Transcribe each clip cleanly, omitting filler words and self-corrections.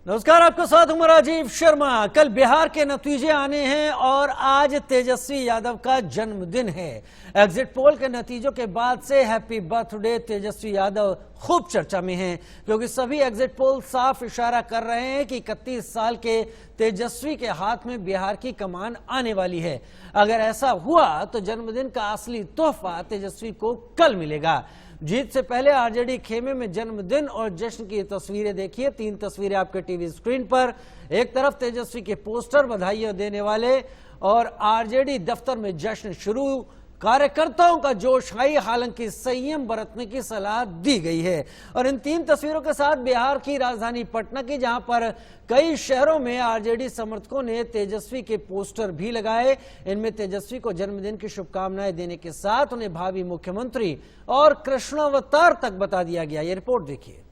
नमस्कार, आपका साथ हूं राजीव शर्मा। कल बिहार के नतीजे आने हैं और आज तेजस्वी यादव का जन्मदिन है। एग्जिट पोल के नतीजों के बाद से हैप्पी बर्थडे तेजस्वी यादव खूब चर्चा में हैं, क्योंकि सभी एग्जिट पोल साफ इशारा कर रहे हैं कि 31 साल के तेजस्वी के हाथ में बिहार की कमान आने वाली है। अगर ऐसा हुआ तो जन्मदिन का असली तोहफा तेजस्वी को कल मिलेगा। जीत से पहले आरजेडी खेमे में जन्मदिन और जश्न की तस्वीरें देखिए। 3 तस्वीरें आपके टीवी स्क्रीन पर। एक तरफ तेजस्वी के पोस्टर बधाइयां देने वाले और आरजेडी दफ्तर में जश्न शुरू। कार्यकर्ताओं का जोश हाई, हालांकि संयम बरतने की सलाह दी गई है। और इन 3 तस्वीरों के साथ बिहार की राजधानी पटना की, जहां पर कई शहरों में आरजेडी समर्थकों ने तेजस्वी के पोस्टर भी लगाए। इनमें तेजस्वी को जन्मदिन की शुभकामनाएं देने के साथ उन्हें भावी मुख्यमंत्री और कृष्णावतार तक बता दिया गया। ये रिपोर्ट देखिए।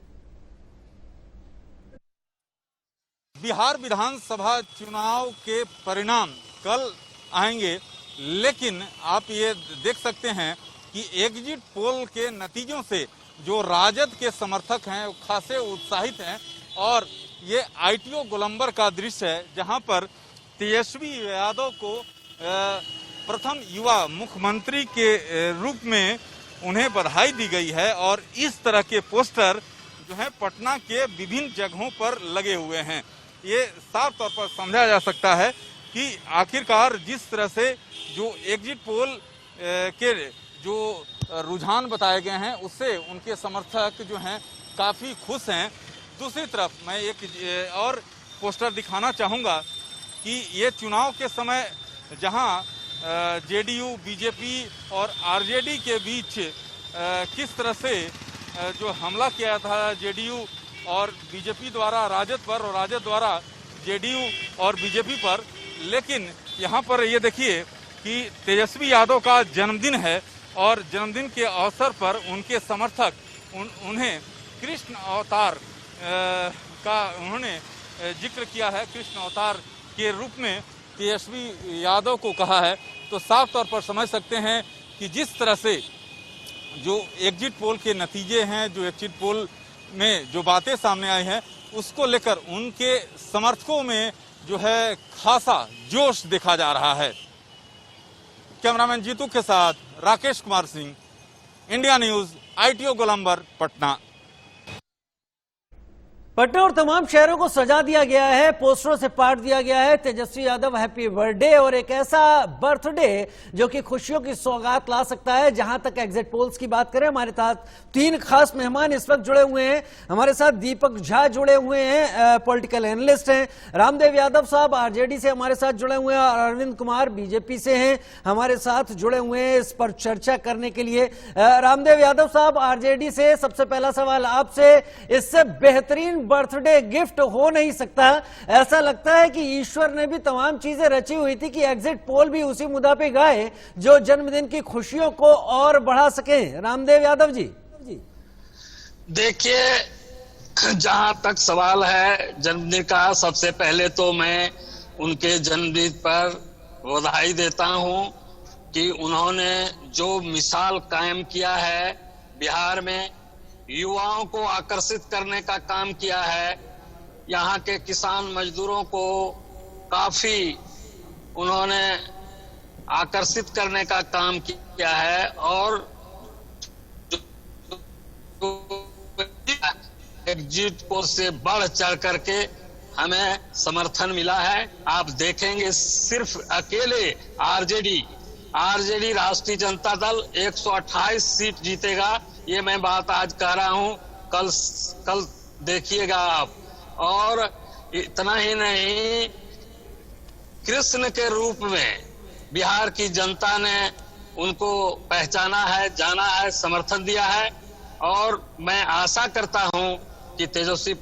बिहार विधानसभा चुनाव के परिणाम कल आएंगे, लेकिन आप ये देख सकते हैं कि एग्जिट पोल के नतीजों से जो राजद के समर्थक हैं वो खासे उत्साहित हैं। और ये आईटीओ गोलंबर का दृश्य है, जहां पर तेजस्वी यादव को प्रथम युवा मुख्यमंत्री के रूप में उन्हें बधाई दी गई है। और इस तरह के पोस्टर जो है पटना के विभिन्न जगहों पर लगे हुए हैं। ये साफ तौर पर समझा जा सकता है कि आखिरकार जिस तरह से जो एग्जिट पोल के जो रुझान बताए गए हैं उससे उनके समर्थक जो हैं काफ़ी खुश हैं। दूसरी तरफ मैं एक और पोस्टर दिखाना चाहूँगा कि ये चुनाव के समय जहां जेडीयू, बीजेपी और आरजेडी के बीच किस तरह से जो हमला किया था जेडीयू और बीजेपी द्वारा राजद पर और राजद द्वारा जेडीयू और बीजेपी पर, लेकिन यहाँ पर ये देखिए कि तेजस्वी यादव का जन्मदिन है और जन्मदिन के अवसर पर उनके समर्थक उन्हें कृष्ण अवतार का उन्होंने जिक्र किया है। कृष्ण अवतार के रूप में तेजस्वी यादव को कहा है। तो साफ तौर पर समझ सकते हैं कि जिस तरह से जो एग्जिट पोल के नतीजे हैं, जो एग्जिट पोल में जो बातें सामने आई हैं, उसको लेकर उनके समर्थकों में जो है खासा जोश देखा जा रहा है। कैमरामैन जीतू के साथ Rakesh Kumar Singh, India news, ITO Golambar, Patna. Patna और तमाम शहरों को सजा दिया गया है, पोस्टरों से पाट दिया गया है तेजस्वी यादव हैप्पी बर्थडे, और एक ऐसा बर्थडे जो कि खुशियों की सौगात ला सकता है। जहां तक एग्जिट पोल्स की बात करें, हमारे साथ 3 खास मेहमान इस वक्त जुड़े हुए हैं। हमारे साथ दीपक झा जुड़े हुए हैं, पॉलिटिकल एनालिस्ट हैं। रामदेव यादव साहब आरजेडी से हमारे साथ जुड़े हुए हैं और अरविंद कुमार बीजेपी से हैं हमारे साथ जुड़े हुए हैं इस पर चर्चा करने के लिए। रामदेव यादव साहब आरजेडी से, सबसे पहला सवाल आपसे, इससे बेहतरीन बर्थडे गिफ्ट हो नहीं सकता। ऐसा लगता है कि ईश्वर ने भी तमाम चीजें रची हुई थी कि एग्जिट पोल भी उसी मुद्दा पे गाए जो जन्मदिन की खुशियों को और बढ़ा सके। रामदेव यादव जी। देखिए, जहां तक सवाल है जन्मदिन का, सबसे पहले तो मैं उनके जन्मदिन पर बधाई देता हूं कि उन्होंने जो मिसाल कायम किया है बिहार में, युवाओं को आकर्षित करने का काम किया है। यहाँ के किसान मजदूरों को काफी उन्होंने आकर्षित करने का काम किया है और एग्जिट पोल से बढ़ चढ़ करके हमें समर्थन मिला है। आप देखेंगे सिर्फ अकेले आरजेडी राष्ट्रीय जनता दल 128 सीट जीतेगा। ये मैं बात आज कह रहा हूं, कल देखिएगा आप। और इतना ही नहीं, कृष्ण के रूप में बिहार की जनता ने उनको पहचाना है, जाना है, समर्थन दिया है। और मैं आशा करता हूं कि तेजस्वी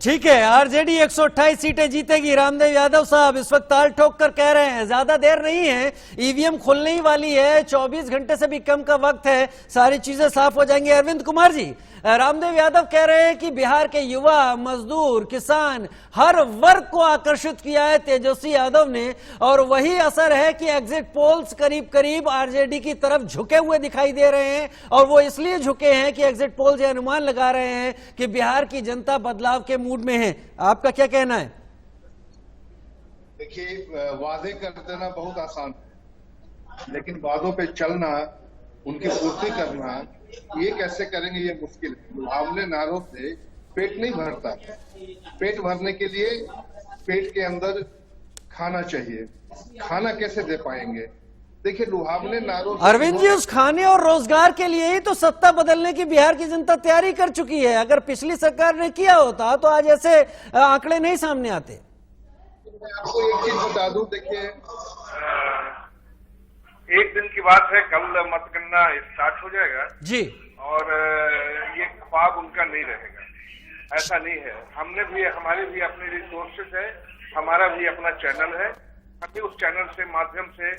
ठीक है, आरजेडी 128 सीटें जीतेगी। रामदेव यादव साहब इस वक्त ताल ठोक कर कह रहे हैं ज्यादा देर नहीं है, ईवीएम खुलने ही वाली है, 24 घंटे से भी कम का वक्त है, सारी चीजें साफ हो जाएंगी। अरविंद कुमार जी, रामदेव यादव कह रहे हैं कि बिहार के युवा, मजदूर, किसान, हर वर्ग को आकर्षित किया है तेजस्वी यादव ने, और वही असर है कि एग्जिट पोल्स करीब करीब आरजेडी की तरफ झुके हुए दिखाई दे रहे हैं। और वो इसलिए झुके हैं कि एग्जिट पोल्स ये अनुमान लगा रहे हैं कि बिहार की जनता बदलाव के मूड में है। आपका क्या कहना है? देखिए, वादे कर देना बहुत आसान है, लेकिन वादों पे चलना, उनकी पूर्ति करना, ये कैसे करेंगे ये मुश्किल है। लुभावने नारों से पेट नहीं भरता। पेट भरने के लिए पेट के अंदर खाना चाहिए। खाना कैसे दे पाएंगे? देखिए, लुभावने नारों से अरविंद जी, उस खाने और रोजगार के लिए ही तो सत्ता बदलने की बिहार की जनता तैयारी कर चुकी है। अगर पिछली सरकार ने किया होता तो आज ऐसे आंकड़े नहीं सामने आते। मैं आपको एक चीज बता दूं, देखिए, एक दिन की बात है, कल मतगणना स्टार्ट हो जाएगा जी, और ये ख्वाब उनका नहीं रहेगा, ऐसा नहीं है। हमारे भी अपने रिसोर्सेज है, हमारा भी अपना चैनल है। हमने उस चैनल से माध्यम से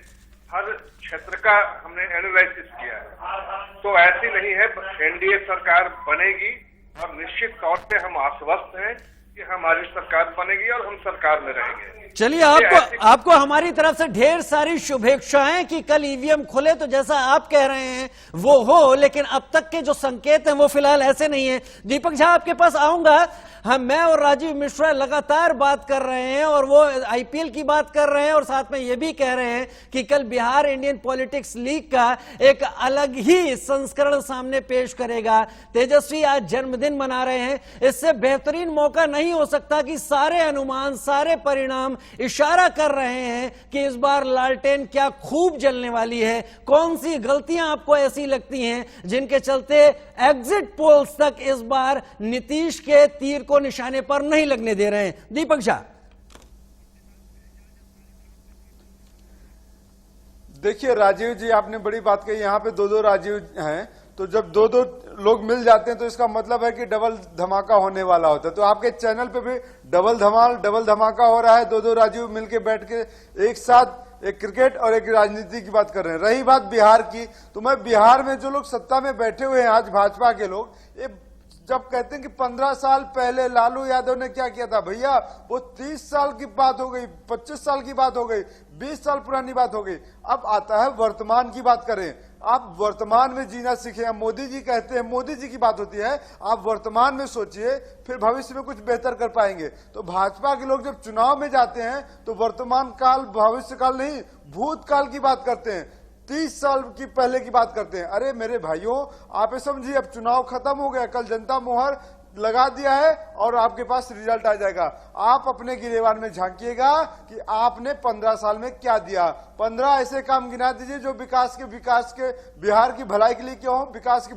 हर क्षेत्र का हमने एनालिसिस किया है। तो ऐसी नहीं है, एनडीए सरकार बनेगी और निश्चित तौर पे हम आश्वस्त हैं कि हमारी सरकार बनेगी और हम सरकार में रहेंगे। चलिए, आपको हमारी तरफ से ढेर सारी शुभेच्छाएं कि कल ईवीएम खुले तो जैसा आप कह रहे हैं वो हो, लेकिन अब तक के जो संकेत हैं वो फिलहाल ऐसे नहीं है। दीपक झा, आपके पास आऊंगा। मैं और राजीव मिश्रा लगातार बात कर रहे हैं और वो आईपीएल की बात कर रहे हैं और साथ में ये भी कह रहे हैं कि कल बिहार इंडियन पॉलिटिक्स लीग का एक अलग ही संस्करण सामने पेश करेगा। तेजस्वी आज जन्मदिन मना रहे हैं, इससे बेहतरीन मौका नहीं हो सकता कि सारे अनुमान, सारे परिणाम इशारा कर रहे हैं कि इस बार लालटेन क्या खूब जलने वाली है। कौन सी गलतियां आपको ऐसी लगती हैं जिनके चलते एग्जिट पोल्स तक इस बार नीतीश के तीर को निशाने पर नहीं लगने दे रहे हैं? दीपक झा, देखिए राजीव जी, आपने बड़ी बात कही। यहाँ पे दो राजीव हैं, तो जब दो लोग मिल जाते हैं तो इसका मतलब है कि डबल धमाका होने वाला होता है। तो आपके चैनल पे भी डबल धमाका हो रहा है। दो राजीव मिलके बैठ के एक साथ एक क्रिकेट और एक राजनीति की बात कर रहे हैं। रही बात बिहार की, तो मैं बिहार में जो लोग सत्ता में बैठे हुए हैं आज, भाजपा के लोग, ये जब कहते हैं कि 15 साल पहले लालू यादव ने क्या किया था, भैया वो 30 साल की बात हो गई, 25 साल की बात हो गई, 20 साल पुरानी बात हो गई। अब आता है वर्तमान की बात करें। आप वर्तमान में जीना सीखे। मोदी जी कहते हैं, मोदी जी की बात होती है, आप वर्तमान में सोचिए, फिर भविष्य में कुछ बेहतर कर पाएंगे। तो भाजपा के लोग जब चुनाव में जाते हैं तो वर्तमान काल, भविष्य काल नहीं, भूतकाल की बात करते हैं, 30 साल की पहले की बात करते हैं। अरे मेरे भाइयों, आप ये समझिए, अब चुनाव खत्म हो गया, कल जनता मोहर लगा दिया है और आपके पास रिजल्ट आ जाएगा। आप अपने गिरेबान में झांकिएगा कि आपने 15 साल में क्या दिया। 15 ऐसे काम गिना दीजिए जो विकास के बिहार की भलाई के लिए क्या हो, विकास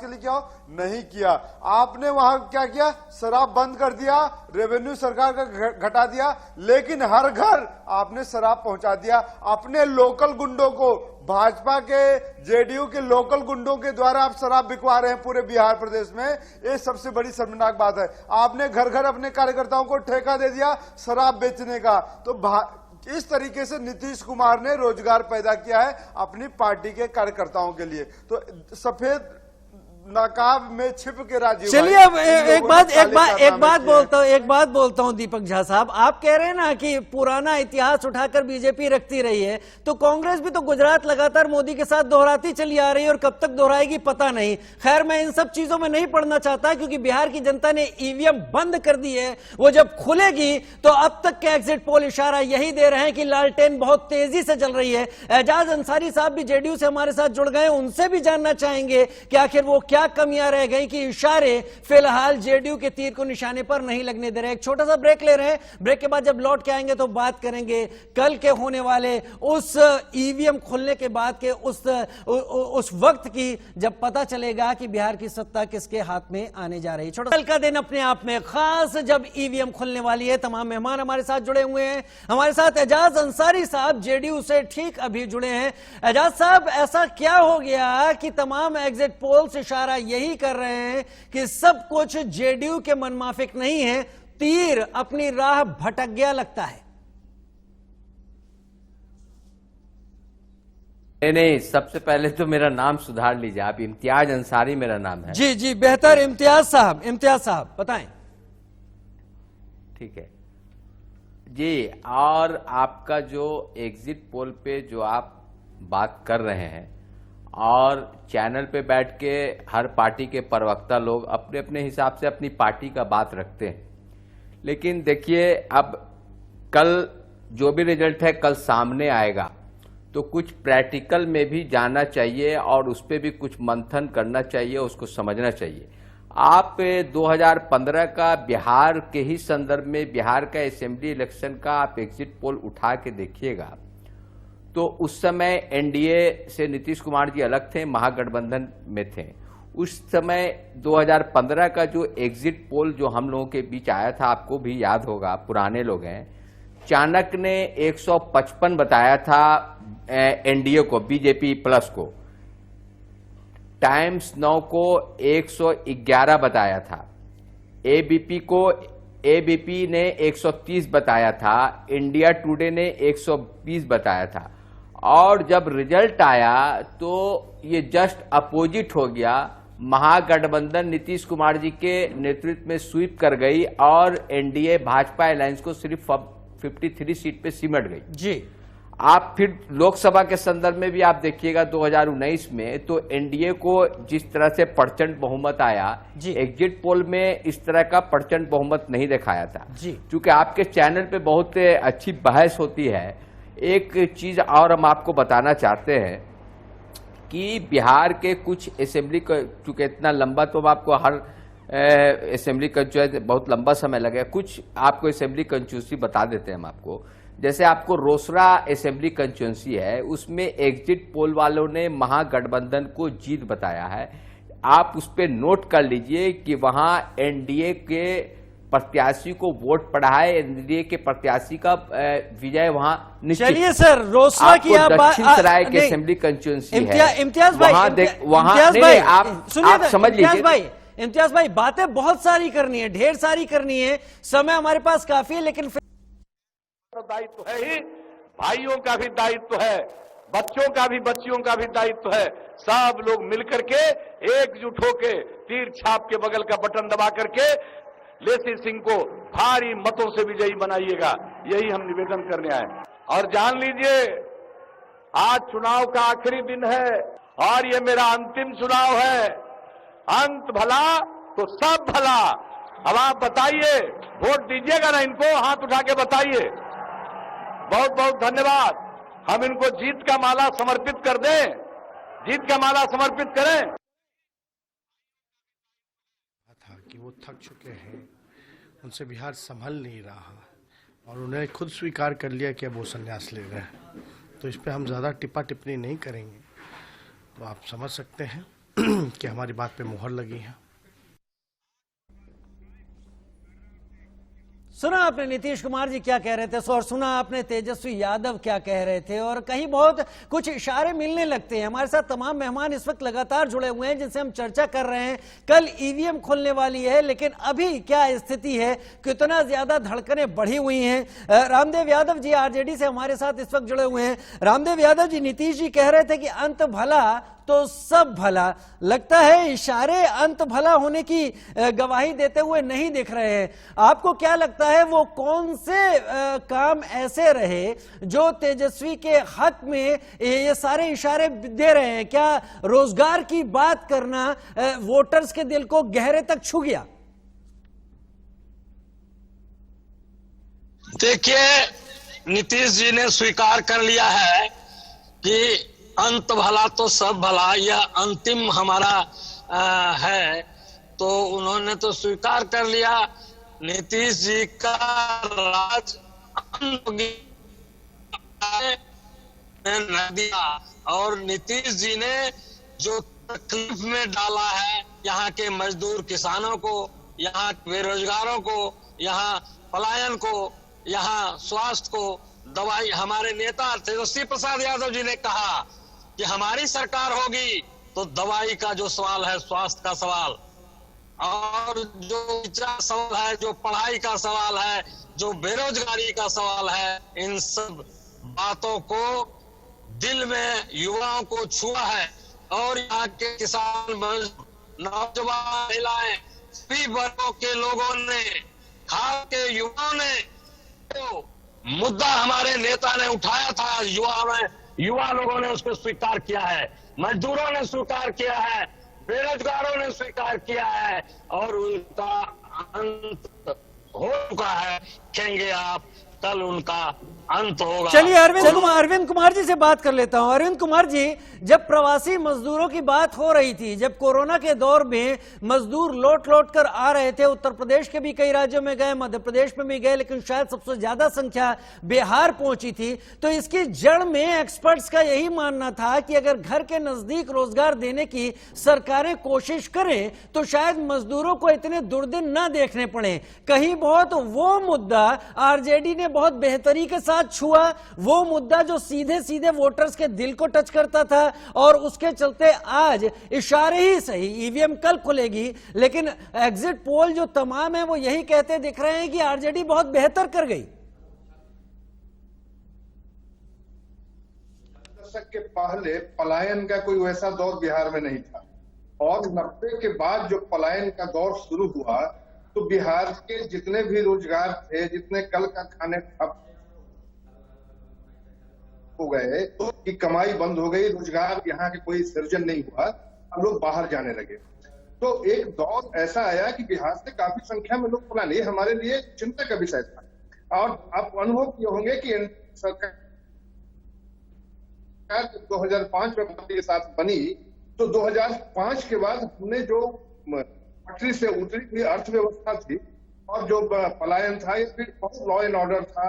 के लिए क्या हो, नहीं किया। आपने वहां क्या किया? शराब बंद कर दिया, रेवेन्यू सरकार का घटा दिया, लेकिन हर घर आपने शराब पहुंचा दिया। अपने लोकल गुंडों को, भाजपा के, जेडीयू के लोकल गुंडों के द्वारा आप शराब बिकवा रहे हैं पूरे बिहार प्रदेश में। ये सबसे बड़ी शर्मनाक बात है। आपने घर घर अपने कार्यकर्ताओं को ठेका दे दिया शराब बेचने का। तो इस तरीके से नीतीश कुमार ने रोजगार पैदा किया है अपनी पार्टी के कार्यकर्ताओं के लिए। तो सफेद नकाब में छिप के राजीव, चलिए अब एक बात बोलता हूं दीपक झा साहब, आप कह रहे हैं ना कि पुराना इतिहास उठाकर बीजेपी रखती रही है, तो कांग्रेस भी तो गुजरात लगातार मोदी के साथ दोहराती चली आ रही है और कब तक दोहराएगी पता नहीं। खैर, मैं इन सब चीजों में नहीं पढ़ना चाहता क्योंकि बिहार की जनता ने ईवीएम बंद कर दी है। वो जब खुलेगी तो अब तक के एग्जिट पोल इशारा यही दे रहे हैं कि लालटेन बहुत तेजी से चल रही है। एजाज अंसारी साहब भी जेडीयू से हमारे साथ जुड़ गए, उनसे भी जानना चाहेंगे कि आखिर वो क्या कमियां रह गई कि इशारे फिलहाल जेडीयू के तीर को निशाने पर नहीं लगने दे रहे। एक छोटा सा ब्रेक ले रहे हैं, ब्रेक के बाद जब लौट के आएंगे तो बात करेंगे कल के होने वाले उस ईवीएम खुलने के बाद के उस वक्त की जब पता चलेगा कि बिहार की सत्ता किसके हाथ में आने जा रही है। छोटा कल का दिन अपने आप में खास, जब ईवीएम खुलने वाली है। तमाम मेहमान हमारे साथ जुड़े हुए हैं। हमारे साथ एजाज अंसारी साहब जेडीयू से ठीक अभी जुड़े हैं। एजाज साहब, ऐसा क्या हो गया कि तमाम एग्जिट पोल्स इशारा यही कर रहे हैं कि सब कुछ जेडीयू के मनमाफिक नहीं है, तीर अपनी राह भटक गया लगता है? नहीं, सबसे पहले तो मेरा नाम सुधार लीजिए, आप इम्तियाज अंसारी मेरा नाम है। जी जी, बेहतर। इम्तियाज साहब बताएं। ठीक है जी। और आपका जो एग्जिट पोल पे जो आप बात कर रहे हैं, और चैनल पे बैठ के हर पार्टी के प्रवक्ता लोग अपने अपने हिसाब से अपनी पार्टी का बात रखते हैं, लेकिन देखिए अब कल जो भी रिजल्ट है कल सामने आएगा, तो कुछ प्रैक्टिकल में भी जाना चाहिए और उस पर भी कुछ मंथन करना चाहिए, उसको समझना चाहिए। आप 2015 का बिहार के ही संदर्भ में, बिहार का असेंबली इलेक्शन का आप एग्जिट पोल उठा के देखिएगा, तो उस समय एनडीए से नीतीश कुमार जी अलग थे, महागठबंधन में थे। उस समय 2015 का जो एग्जिट पोल जो हम लोगों के बीच आया था, आपको भी याद होगा, पुराने लोग हैं, चाणक्य ने 155 बताया था एनडीए को, बीजेपी प्लस को, टाइम्स नाउ को 111 बताया था, एबीपी ने 130 बताया था, इंडिया टुडे ने 120 बताया था, और जब रिजल्ट आया तो ये जस्ट अपोजिट हो गया। महागठबंधन नीतीश कुमार जी के नेतृत्व में स्वीप कर गई और एनडीए भाजपा अलायंस को सिर्फ 53 सीट पे सिमट गई जी। आप फिर लोकसभा के संदर्भ में भी आप देखिएगा 2019 में, तो एनडीए को जिस तरह से प्रचंड बहुमत आया, एग्जिट पोल में इस तरह का प्रचंड बहुमत नहीं दिखाया था। क्योंकि आपके चैनल पे बहुत अच्छी बहस होती है। एक चीज और हम आपको बताना चाहते हैं कि बिहार के कुछ असेंबली, चूंकि इतना लंबा तो आपको हर असेंबली का जो है बहुत लंबा समय लगेगा, कुछ आपको असेंबली कंस्टिट्यूंसी बता देते हैं हम आपको। जैसे आपको रोसड़ा असेंबली कंस्टिट्यूंसी है, उसमें एग्जिट पोल वालों ने महागठबंधन को जीत बताया है। आप उस पर नोट कर लीजिए कि वहां एनडीए के प्रत्याशी को वोट पड़ा है, एनडीए के प्रत्याशी का विजय वहां निश्चित। चलिए सर, रोसड़ा की आप दक्षिण सराय के असेंबली कंस्टिट्यूंसी है, इम्तियाज भाई, आप समझ लीजिए। इम्तियाज भाई, बातें बहुत सारी करनी है, ढेर सारी करनी है, समय हमारे पास काफी है, लेकिन दायित्व है ही, भाइयों का भी दायित्व है, बच्चों का भी, बच्चियों का भी दायित्व है। सब लोग मिलकर के एकजुट होके तीर छाप के बगल का बटन दबा करके लेसी सिंह को भारी मतों से विजयी बनाइएगा, यही हम निवेदन करने आए। और जान लीजिए, आज चुनाव का आखिरी दिन है और ये मेरा अंतिम चुनाव है। अंत भला तो सब भला। अब आप बताइए, वोट दीजिएगा ना इनको? हाथ उठा के बताइए। बहुत बहुत धन्यवाद। हम इनको जीत का माला समर्पित कर दें, जीत का माला समर्पित करें। था कि वो थक चुके हैं, उनसे बिहार संभल नहीं रहा, और उन्हें खुद स्वीकार कर लिया कि अब वो संन्यास ले रहे हैं। तो इस पे हम ज़्यादा टिप्पा टिप्पणी नहीं करेंगे। तो आप समझ सकते हैं कि हमारी बात पे मुहर लगी है। सुना आपने नीतीश कुमार जी क्या कह रहे थे, और सुना आपने तेजस्वी यादव क्या कह रहे थे, और कहीं बहुत कुछ इशारे मिलने लगते हैं। हमारे साथ तमाम मेहमान इस वक्त लगातार जुड़े हुए हैं जिनसे हम चर्चा कर रहे हैं। कल ईवीएम खुलने वाली है, लेकिन अभी क्या स्थिति है, कितना ज्यादा धड़कनें बढ़ी हुई हैं। रामदेव यादव जी आरजेडी से हमारे साथ इस वक्त जुड़े हुए हैं। रामदेव यादव जी, नीतीश जी कह रहे थे कि अंत भला तो सब भला, लगता है इशारे अंत भला होने की गवाही देते हुए नहीं दिख रहे हैं। आपको क्या लगता है, वो कौन से काम ऐसे रहे जो तेजस्वी के हक में ये सारे इशारे दे रहे हैं? क्या रोजगार की बात करना वोटर्स के दिल को गहरे तक छू गया? देखिए, नीतीश जी ने स्वीकार कर लिया है कि अंत भला तो सब भला, यह अंतिम हमारा है। तो उन्होंने तो स्वीकार कर लिया। नीतीश जी का राज न दिया, और नीतीश जी ने जो तकलीफ में डाला है यहाँ के मजदूर किसानों को, यहाँ बेरोजगारों को, यहाँ पलायन को, यहाँ स्वास्थ्य को, दवाई। हमारे नेता तेजस्वी प्रसाद यादव जी ने कहा कि हमारी सरकार होगी तो दवाई का जो सवाल है, स्वास्थ्य का सवाल, और जो सवाल है, जो पढ़ाई का सवाल है, जो बेरोजगारी का सवाल है, इन सब बातों को दिल में युवाओं को छुआ है और यहाँ के किसान, नौजवान, महिलाएं, सभी वर्गों के लोगों ने, खास के युवाओं ने तो मुद्दा हमारे नेता ने उठाया था, युवा लोगों ने उसको स्वीकार किया है, मजदूरों ने स्वीकार किया है, बेरोजगारों ने स्वीकार किया है और उनका अंत हो चुका है। देखेंगे आप, कल उनका अंत होगा। चलिए अरविंद कुमार जी से बात कर लेता हूं। अरविंद कुमार जी, जब प्रवासी मजदूरों की बात हो रही थी, जब कोरोना के दौर में मजदूर लौट कर आ रहे थे, उत्तर प्रदेश के भी कई राज्यों में गए, मध्य प्रदेश में भी गए, लेकिन शायद सबसे ज्यादा संख्या बिहार पहुंची थी, तो इसकी जड़ में एक्सपर्ट्स का यही मानना था कि अगर घर के नजदीक रोजगार देने की सरकारें कोशिश करें तो शायद मजदूरों को इतने दुर्दिन न देखने पड़े। कहीं बहुत वो मुद्दा आरजेडी ने बहुत बेहतरी के साथ छुआ, वो मुद्दा जो सीधे सीधे वोटर्स के दिल को टच करता था, और उसके चलते आज इशारे ही सही, ईवीएम कल खुलेगी, लेकिन एग्जिट पोल जो तमाम है वो यही कहते दिख रहे हैं कि आरजेडी बहुत बेहतर कर गई। दशक के पहले पलायन का कोई वैसा दौर बिहार में नहीं था, और 90 के बाद जो पलायन का दौर शुरू हुआ तो बिहार के जितने भी रोजगार थे, जितने कल का खाने ठप हो गए, तो की कमाई बंद हो गई, रोजगार यहाँ के कोई सृजन नहीं हुआ, अब लोग बाहर जाने लगे। तो एक दौर ऐसा आया कि बिहार से काफी संख्या में लोग पलायन, ये हमारे लिए चिंता का विषय था। और आप अनुभव किए होंगे कि सरकार 2005 में पार्टी के साथ बनी, तो 2005 के बाद हमने जो पटरी से उतरी हुई अर्थव्यवस्था थी और जो पलायन था, ये फिर बहुत लॉ एंड ऑर्डर था,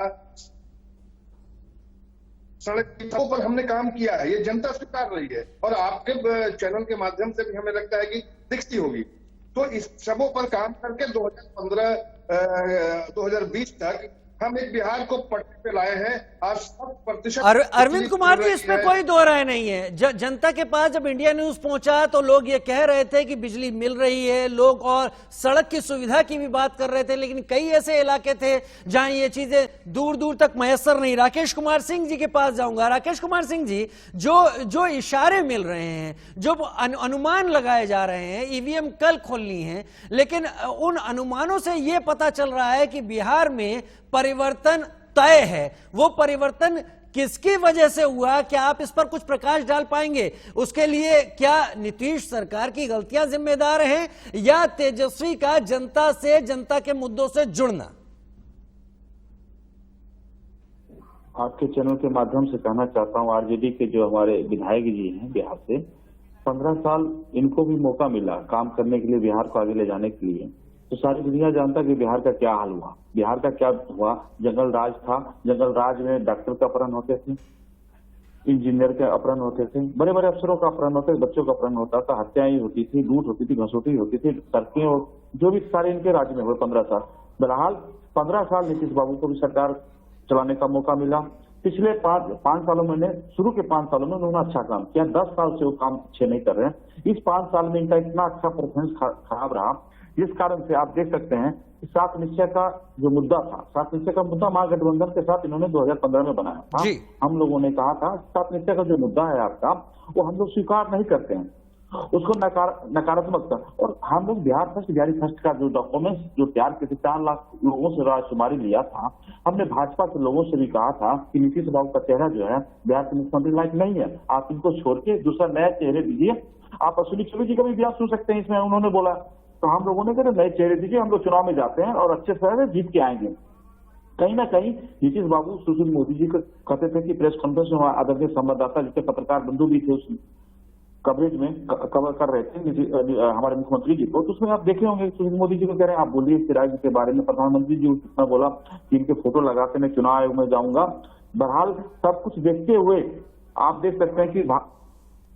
सड़कों पर हमने काम किया है, ये जनता स्वीकार रही है, और आपके चैनल के माध्यम से भी हमें लगता है कि दिखती होगी। तो इस सबों पर काम करके 2015-2020 तक हम एक बिहार को पटरी पे लाए हैं। आज 100% अरविंद कुमार जी, इसमें कोई दो राय नहीं है। जनता के पास जब इंडिया न्यूज पहुंचा तो लोग ये कह रहे थे कि बिजली मिल रही है, लोग और सड़क की सुविधा की भी बात कर रहे थे, लेकिन कई ऐसे इलाके थे जहां ये चीजें दूर दूर तक मयसर नहीं। राकेश कुमार सिंह जी के पास जाऊंगा। राकेश कुमार सिंह जी, जो इशारे मिल रहे हैं, जो अनुमान लगाए जा रहे हैं, ईवीएम कल खोलनी है, लेकिन उन अनुमानों से ये पता चल रहा है कि बिहार में परिवर्तन तय है। वो परिवर्तन किसकी वजह से हुआ, क्या आप इस पर कुछ प्रकाश डाल पाएंगे? उसके लिए क्या नीतीश सरकार की गलतियां जिम्मेदार हैं या तेजस्वी का जनता से, जनता के मुद्दों से जुड़ना? आपके चैनल के माध्यम से कहना चाहता हूं, आरजेडी के जो हमारे विधायक जी हैं बिहार से, 15 साल इनको भी मौका मिला काम करने के लिए, बिहार को आगे ले जाने के लिए। तो सारी दुनिया जानता कि बिहार का क्या हाल हुआ, बिहार का क्या हुआ। जंगल राज था, जंगल राज में डॉक्टर का अपहरण होते थे, इंजीनियर के अपहरण होते थे, बड़े बड़े अफसरों का अपहरण होते थे, बच्चों का अपहरण होता था, हत्याएं होती थी, लूट होती थी, घसोटी होती थी, सड़कें और जो भी सारे इनके राज्य में हुए 15 साल। बहरहाल 15 साल नीतीश बाबू को भी सरकार चलाने का मौका मिला। पिछले 5 सालों में, शुरू के 5 सालों में उन्होंने अच्छा काम किया, 10 साल से वो काम अच्छे नहीं कर रहे हैं। इस 5 साल में इनका इतना अच्छा परफॉर्मेंस खराब रहा, जिस कारण से आप देख सकते हैं कि 7 निश्चय का जो मुद्दा था, 7 निश्चय का मुद्दा महागठबंधन के साथ इन्होंने 2015 में बनाया था। हम लोगों ने कहा था 7 निश्चय का जो मुद्दा है आपका, वो हम लोग स्वीकार नहीं करते हैं, उसको नकारात्मक था। और हम लोग बिहार फर्स्ट का जो डॉक्यूमेंट्स जो तैयार किए थे, 4 लाख लोगों से राजकुमारी लिया था, हमने भाजपा के लोगों से भी कहा था कि नीतीश बाबू का चेहरा जो है बिहार के मुख्यमंत्री लायक नहीं है, आप इनको छोड़ के दूसरा नया चेहरे दीजिए। आप अश्विनी चौबे जी का भी बयान सुन सकते हैं, इसमें उन्होंने बोला। तो हम लोगों ने कहा नए चेहरे दीजिए, हम लोग चुनाव में जाते हैं और अच्छे से जीत के आएंगे। कहीं ना कहीं नीतीश बाबू सुशील मोदी जी को कहते थे कि प्रेस कॉन्फ्रेंस में आदरणीय संवाददाता जिसके पत्रकार बंधु भी थे उस कवरेज में कवर कर रहे थे हमारे मुख्यमंत्री जी को, तो उसमें आप देखे होंगे सुशील मोदी जी को कह रहे हैं आप बोलिए इस राज्य के बारे में। प्रधानमंत्री जी उसमें बोला कि इनके फोटो लगाते मैं चुनाव आयोग में जाऊंगा। बहरहाल सब कुछ देखते हुए आप देख सकते हैं कि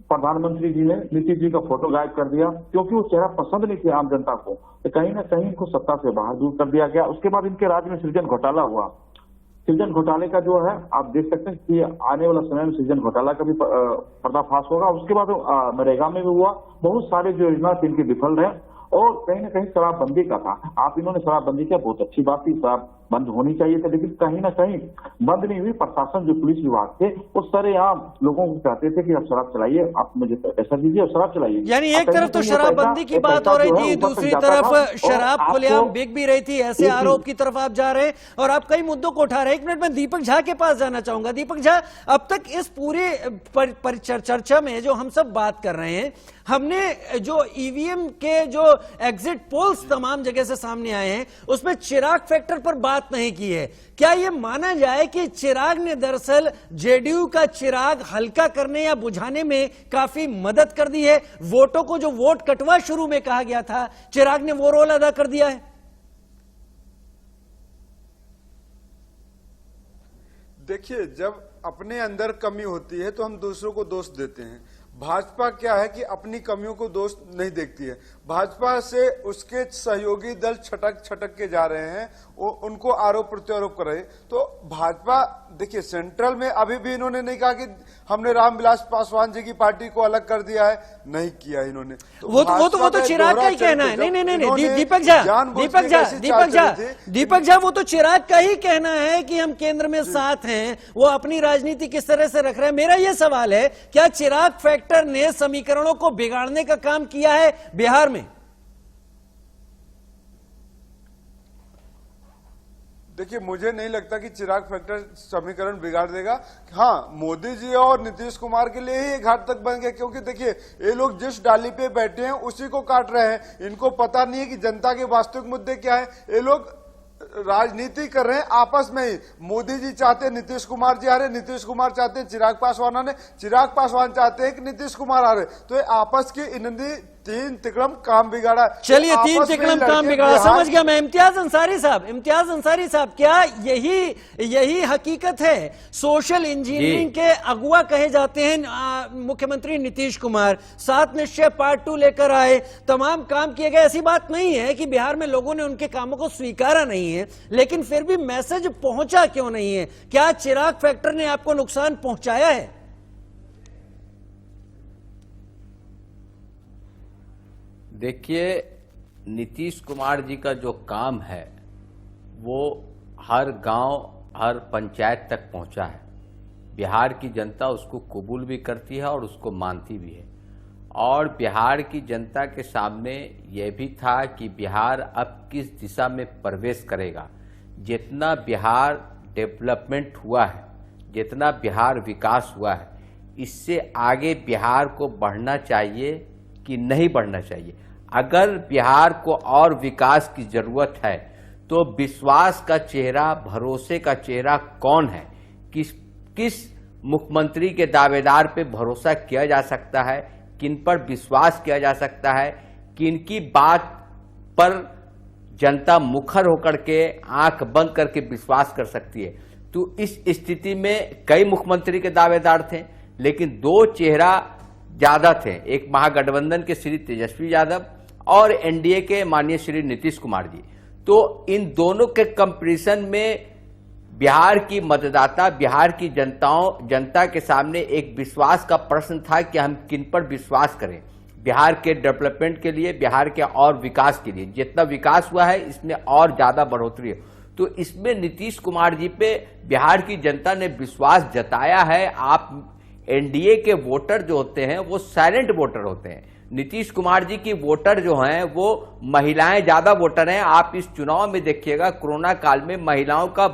प्रधानमंत्री जी ने नीतीश जी का फोटो गायब कर दिया, क्योंकि वो चेहरा पसंद नहीं किया आम जनता को, तो कहीं ना कहीं इनको सत्ता से बाहर दूर कर दिया गया। उसके बाद इनके राज्य में सृजन घोटाला हुआ। सृजन घोटाले का जो है आप देख सकते हैं कि आने वाला समय में सृजन घोटाला का भी पर्दाफाश होगा। उसके बाद मनरेगा में भी हुआ, बहुत सारे जो योजना इनके विफल रहे और कहीं ना कहीं शराबबंदी का था। आप इन्होंने शराबबंदी किया, बहुत अच्छी बात थी, शराब बंद होनी चाहिए थी, लेकिन कहीं ना कहीं बंद नहीं हुई। प्रशासन जो पुलिस विभाग थे वो सरेआम लोगों को कहते थे कि आप शराब चलाइए, आप मुझे पैसा दीजिए और शराब चलाइए। यानी एक तरफ तो शराबबंदी की बात हो रही थी, दूसरी तरफ शराब खुलेआम बिक भी रही थी, ऐसे आरोप की तरफ आप जा रहे हैं और आप कई मुद्दों को उठा रहे हैं। एक मिनट में दीपक झा के पास जाना चाहूंगा। दीपक झा, अब तक इस पूरी चर्चा में जो हम सब बात कर रहे हैं, हमने जो ईवीएम के जो एग्जिट पोल्स तमाम जगह से सामने आए हैं उसमें चिराग फैक्टर पर बात नहीं की है। क्या यह माना जाए कि चिराग ने दरअसल जेडीयू का चिराग हल्का करने या बुझाने में काफी मदद कर दी है? वोटों को जो वोट कटवा शुरू में कहा गया था, चिराग ने वो रोल अदा कर दिया है? देखिए, जब अपने अंदर कमी होती है तो हम दूसरों को दोष देते हैं। भाजपा क्या है कि अपनी कमियों को दोष नहीं देखती है। भाजपा से उसके सहयोगी दल छटक के जा रहे हैं, वो उनको आरोप प्रत्यारोप कर रहे हैं। तो भाजपा देखिए, सेंट्रल में अभी भी इन्होंने नहीं कहा कि हमने रामविलास पासवान जी की पार्टी को अलग कर दिया है, नहीं किया इन्होंने। तो वो तो चिराग का ही कहना है। नहीं, दीपक झा वो तो चिराग का ही कहना है कि हम केंद्र में साथ हैं, वो अपनी राजनीति किस तरह से रख रहे हैं। मेरा यह सवाल है, क्या चिराग फैक्टर ने समीकरणों को बिगाड़ने का काम किया है बिहार में? देखिए, मुझे नहीं लगता कि चिराग फैक्टर समीकरण बिगाड़ देगा। हाँ, मोदी जी और नीतीश कुमार के लिए ही एक घाट तक बन गया, क्योंकि देखिए ये लोग जिस डाली पे बैठे हैं उसी को काट रहे हैं। इनको पता नहीं है कि जनता के वास्तविक मुद्दे क्या है। ये लोग राजनीति कर रहे हैं आपस में ही। मोदी जी चाहते हैं नीतीश कुमार जी आ रहे, नीतीश कुमार चाहते हैं चिराग पासवान आने, चिराग पासवान चाहते हैं कि नीतीश कुमार आ रहे। तो ये आपस की इन्होंने तीन तिकड़म काम बिगाड़ा। चलिए, तीन तिकड़म काम बिगाड़ा, समझ गया मैं। इम्तियाज अंसारी साहब, क्या यही हकीकत है? सोशल इंजीनियरिंग के अगुआ कहे जाते हैं मुख्यमंत्री नीतीश कुमार, 7 निश्चय पार्ट 2 लेकर आए, तमाम काम किए गए। ऐसी बात नहीं है कि बिहार में लोगों ने उनके कामों को स्वीकारा नहीं है, लेकिन फिर भी मैसेज पहुंचा क्यों नहीं है? क्या चिराग फैक्टर ने आपको नुकसान पहुंचाया है? देखिए, नीतीश कुमार जी का जो काम है वो हर गांव, हर पंचायत तक पहुंचा है। बिहार की जनता उसको कबूल भी करती है और उसको मानती भी है। और बिहार की जनता के सामने यह भी था कि बिहार अब किस दिशा में प्रवेश करेगा। जितना बिहार डेवलपमेंट हुआ है, जितना बिहार विकास हुआ है, इससे आगे बिहार को बढ़ना चाहिए कि नहीं बढ़ना चाहिए। अगर बिहार को और विकास की जरूरत है तो विश्वास का चेहरा, भरोसे का चेहरा कौन है? किस मुख्यमंत्री के दावेदार पे भरोसा किया जा सकता है, किन पर विश्वास किया जा सकता है, किनकी बात पर जनता मुखर होकर के आंख बंद करके विश्वास कर सकती है? तो इस स्थिति में कई मुख्यमंत्री के दावेदार थे, लेकिन दो चेहरा ज्यादा थे। एक महागठबंधन के श्री तेजस्वी यादव और एनडीए के माननीय श्री नीतीश कुमार जी। तो इन दोनों के कंपैरिजन में बिहार की मतदाता, बिहार की जनता के सामने एक विश्वास का प्रश्न था कि हम किन पर विश्वास करें बिहार के डेवलपमेंट के लिए, बिहार के और विकास के लिए। जितना विकास हुआ है इसमें और ज्यादा बढ़ोतरी है। तो इसमें नीतीश कुमार जी पे बिहार की जनता ने विश्वास जताया है। आप एनडीए के वोटर जो होते हैं वो साइलेंट वोटर होते हैं। नीतीश कुमार जी की वोटर जो हैं वो महिलाएं ज्यादा वोटर हैं। आप इस चुनाव में देखिएगा, कोरोना काल में महिलाओं का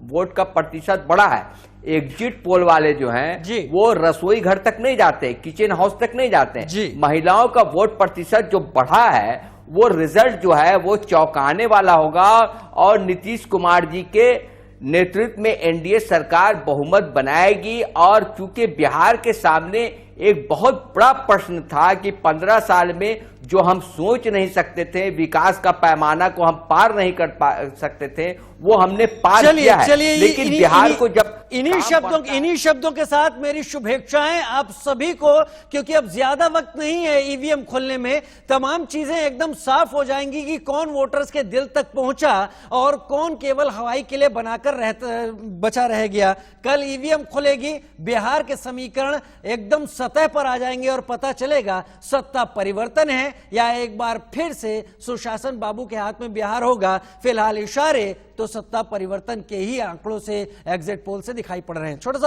वोट का प्रतिशत बढ़ा है। एग्जिट पोल वाले जो हैं वो रसोई घर तक नहीं जाते, किचन हाउस तक नहीं जाते। महिलाओं का वोट प्रतिशत जो बढ़ा है, वो रिजल्ट जो है वो चौंकाने वाला होगा। और नीतीश कुमार जी के नेतृत्व में एनडीए सरकार बहुमत बनाएगी। और चूंकि बिहार के सामने एक बहुत बड़ा प्रश्न था कि 15 साल में जो हम सोच नहीं सकते थे, विकास का पैमाना को हम पार नहीं कर सकते थे, वो हमने पार किया है। लेकिन बिहार को जब इन्हीं शब्दों के साथ मेरी शुभेच्छाएं आप सभी को, क्योंकि अब ज्यादा वक्त नहीं है ईवीएम खोलने में। तमाम चीजें एकदम साफ हो जाएंगी कि कौन वोटर्स के दिल तक पहुंचा और कौन केवल हवाई किले बनाकर बचा रह गया। कल ईवीएम खुलेगी, बिहार के समीकरण एकदम सतह पर आ जाएंगे और पता चलेगा सत्ता परिवर्तन है या एक बार फिर से सुशासन बाबू के हाथ में बिहार होगा। फिलहाल इशारे तो जो सत्ता परिवर्तन के ही आंकड़ों से एग्जिट पोल से दिखाई पड़ रहे हैं। छोटा सा